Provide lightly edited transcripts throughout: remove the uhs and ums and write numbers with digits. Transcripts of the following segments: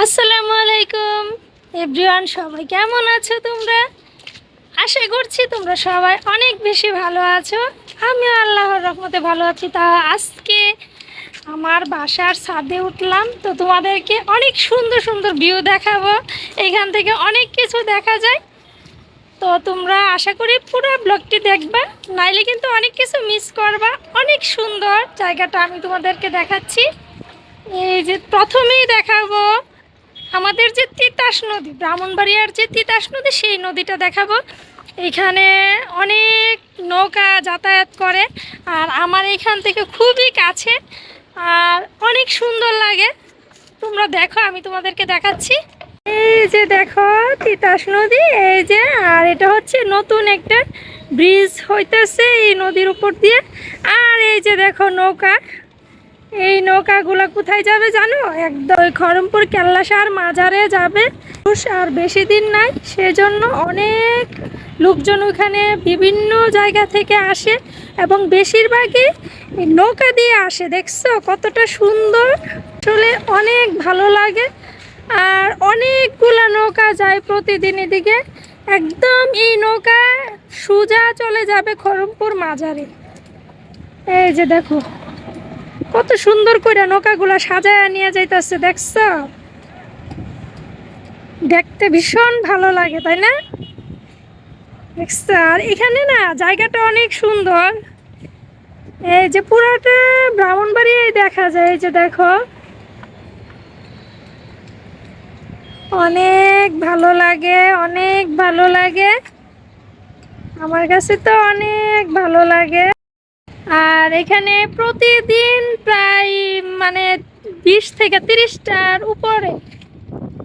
আসসালামু আলাইকুম এভরিওয়ান, সবাই কেমন আছো তোমরা? আশা করছি তোমরা সবাই অনেক বেশি ভালো আছো। আমিও আল্লাহর রহমতে ভালো আছি। তা আজকে আমার বাসার ছাদে উঠলাম, তো তোমাদেরকে অনেক সুন্দর সুন্দর ভিউ দেখাবো। এখান থেকে অনেক কিছু দেখা যায়, তো তোমরা আশা করি পুরো ব্লগটি দেখবা, নাইলে কিন্তু অনেক কিছু মিস করবা। অনেক সুন্দর জায়গাটা আমি তোমাদেরকে দেখাচ্ছি। এই যে প্রথমেই দেখাবো আমাদের যে তিতাস নদী, ব্রাহ্মণবাড়িয়ার যে তিতাস নদী, সেই নদীটা দেখাবো। এখানে অনেক নৌকা যাতায়াত করে, আর আমার এখান থেকে খুবই কাছে, আর অনেক সুন্দর লাগে। তোমরা দেখো, আমি তোমাদেরকে দেখাচ্ছি। এই যে দেখো তিতাস নদী, এই যে, আর এটা হচ্ছে নতুন একটা ব্রিজ হইতেছে এই নদীর উপর দিয়ে। আর এই যে দেখো নৌকা, এই নৌকাগুলো কোথায় যাবে জানো? একদম ওই খড়মপুর কেল্লাসার মাজারে যাবে। আর বেশি দিন নাই, সেজন্য অনেক লোকজন ওখানে বিভিন্ন জায়গা থেকে আসে, এবং বেশিরভাগই নৌকা দিয়ে আসে। দেখছো কতটা সুন্দর, আসলে অনেক ভালো লাগে। আর অনেকগুলা নৌকা যায় প্রতিদিন এদিকে। একদম এই নৌকা সোজা চলে যাবে খড়মপুর মাজারে। এই যে দেখো কত সুন্দর করে নৌকাগুলা সাজায় নিয়ে যাইতেছে, দেখছো? দেখতে ভীষণ ভালো লাগে, তাই না? দেখছো? আর এখানে না জায়গাটা অনেক সুন্দর। এই যে পুরাটা ব্রাহ্মণবাড়িয়ায় দেখা যায়। এই যে দেখো অনেক ভালো লাগে, অনেক ভালো লাগে। আমার কাছে তো অনেক ভালো লাগে। আর এখানে প্রতিদিন প্রায় মানে 20 থেকে 30টার উপরে,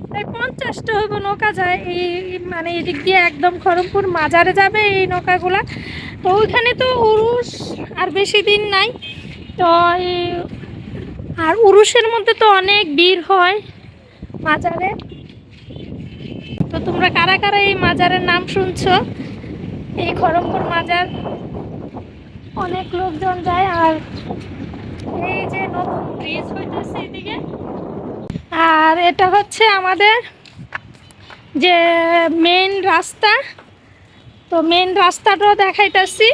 প্রায় 50টা হইব নৌকা যায় এই মানে এদিক দিয়ে একদম খড়মপুর মাজারে যাবে এই নৌকাগুলা। তো ওইখানে তো উরুস আর বেশি দিন নাই, তো আর উরুসের মধ্যে তো অনেক ভিড় হয় মাজারে। তো তোমরা কারা কারা এই মাজারের নাম শুনছো? এই খড়মপুর মাজার অনেক লোকজন যায়। আর এই যে নতুন ব্রিজ হইতেছে এদিকে, আর এটা হচ্ছে আমাদের যে মেইন রাস্তা। তো মেইন রাস্তাটাও দেখাইতেছি।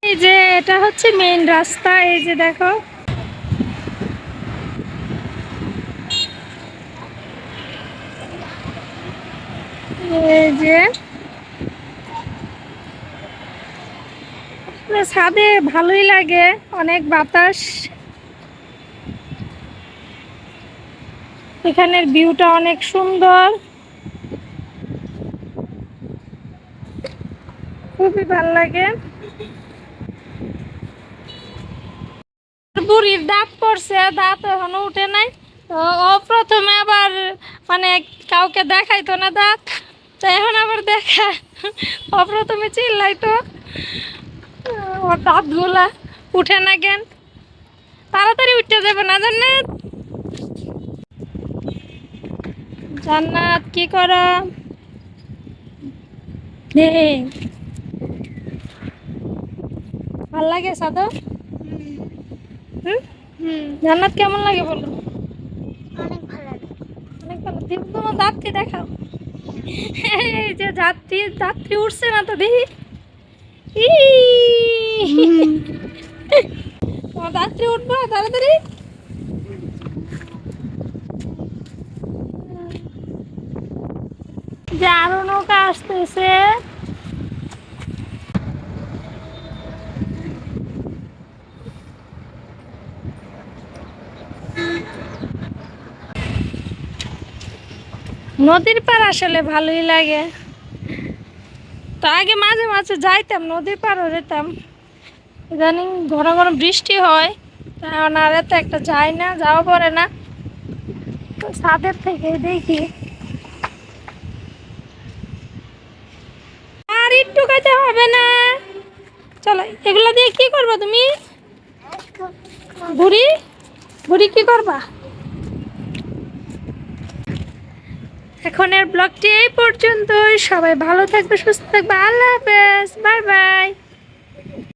এই যে এটা হচ্ছে মেইন রাস্তা, এই যে দেখো। এই যে ছাদে ভালোই লাগে, অনেক বাতাস। এখানের ভিউটা অনেক সুন্দর, খুবই ভালো লাগে। বুড়ির দাঁত পড়ছে, দাঁত এখনো উঠে নাই। তো ও প্রথমে আবার মানে কাউকে দেখাইতো না দাঁত, তো এখন আবার দেখা। ও প্রথমে চিল্লাইতো, ওর দাঁতগুলা উঠে না কেন। তাড়াতাড়ি উঠতে যাবে না জান্নাত। জান্নাত কি করা? ভাল লাগে সাদা? জান্নাত কেমন লাগে বলো? অনেক ভালো লাগে। অনেক ভালো। তোমার দাঁতকে দেখাও। এই যে যাত্রী উঠছে না তো, দেখি। তোমার যাত্রী উঠবো তাড়াতাড়ি। যে আরো নৌকা আসতেছে। নদীর পার আসলে ভালোই লাগে। তো আগে মাঝে মাঝে যাইতাম, নদীর পাড়ও যেতাম। ইদানিং ঘন ঘন বৃষ্টি হয়, কারণ আর এত একটা যাই না, যাওয়া পড়ে না। তো ছাদের থেকে দেখি। আর একটু কাছে হবে না, চলো। এগুলো দিয়ে কি করবা তুমি? বুড়ি বুড়ি কি করবা? এখনের ব্লগটি এই পর্যন্তই। সবাই ভালো থাকবে, সুস্থ থাকবে। আল্লাহ হাফেজ, বাই বাই।